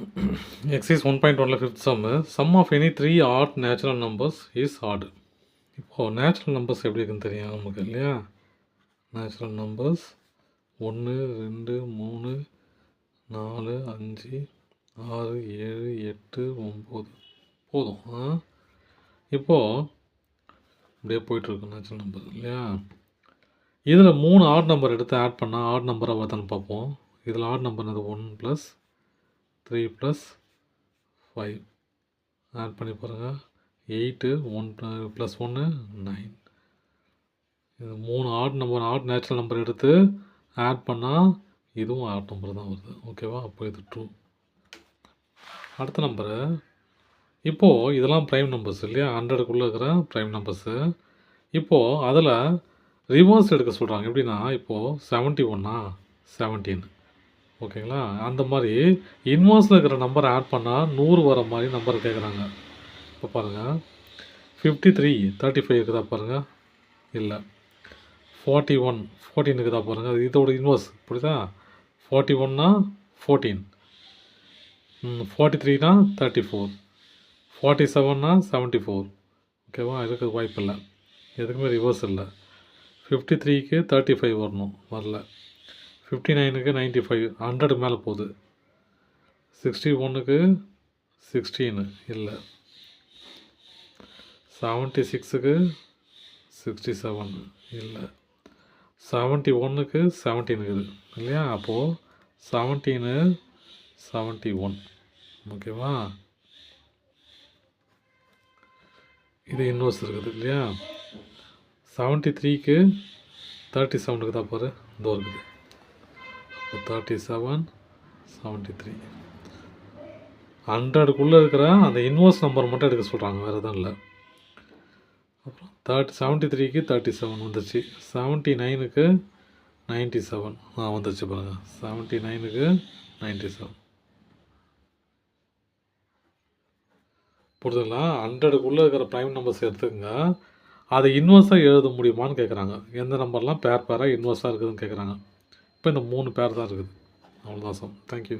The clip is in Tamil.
Exercise 1.1 fifth sum of any three odd natural numbers is odd. இப்போது நேச்சுரல் நம்பர்ஸ் எப்படி இருக்குன்னு தெரியும் நமக்கு இல்லையா? நேச்சுரல் நம்பர்ஸ் 1 2 3 4 5 6 7 8 9 போதும். இப்போது அப்படியே போயிட்டுருக்கு நேச்சுரல் நம்பர் இல்லையா? இதில் 3 ஆட் நம்பர் எடுத்து ஆட் பண்ணால் ஆட் நம்பராக வருதான்னு பார்ப்போம். இதில் ஆட் நம்பர் அது 1 + 3 + 5 ஆட் பண்ணி பாருங்கள். 8 1 + 1 9. இது 3 ஆட் நேச்சுரல் நம்பர் எடுத்து ஆட் பண்ணால் இதுவும் ஆட் நம்பர் தான் வருது. ஓகேவா? அப்போ இது ட்ரூ. அடுத்த நம்பரு, இப்போது இதெல்லாம் ப்ரைம் நம்பர்ஸ் இல்லையா? 100க்குள்ளே இருக்கிற ப்ரைம் நம்பர்ஸு. இப்போது அதில் ரிவர்ஸ் எடுக்க சொல்கிறாங்க. எப்படின்னா இப்போது 71 17. ஓகேங்களா? அந்த மாதிரி இன்வர்ஸில் இருக்கிற நம்பரை ஆட் பண்ணால் 100 வர மாதிரி நம்பர் கேட்குறாங்க. இப்போ பாருங்கள், 53 35 இருக்குதா பாருங்கள்? இல்லை. 41 14 இருக்குதா பாருங்கள்? அது இதோட இன்வர்ஸ். புரியுதா? 41 14, 43 34, 47 74. ஓகேவா? இதுக்கு வாய்ப்பு இல்லை. எதுக்குமே ரிவர்ஸ் இல்லை. 53க்கு 35 வரணும், வரல. 59க்கு 95, 100 மேலே போகுது. 61க்கு 16 இல்லை. 76க்கு 67 இல்லை. 71க்கு 17 இருக்குது இல்லையா? அப்போது 17 71. ஓகேவா? இது இன்வர்ஸ் இருக்குது இல்லையா? 73க்கு 37க்கு தான் பாரு, இதோ இருக்குது. 37 73. 100க்குள்ளே இருக்கிற அந்த இன்வர்ஸ் நம்பர் மட்டும் எடுக்க சொல்கிறாங்க, வேறு எதுவும் இல்லை. அப்புறம் 73க்கு 37 வந்துச்சு. 79க்கு 97 வந்துச்சு பாருங்கள். 79க்கு 97. புரியுதுங்களா? 100க்குள்ளே இருக்கிற ப்ரைம் நம்பர்ஸ் எடுத்துக்கங்க. அதை இன்வர்ஸாக எழுத முடியுமான்னு கேட்குறாங்க. எந்த நம்பர்லாம் பேராக இன்வர்ஸாக இருக்குதுன்னு கேட்குறாங்க. இப்போ இந்த 3 பேர் தான் இருக்குது. அவ்வளோதான் சார். தேங்க்யூ.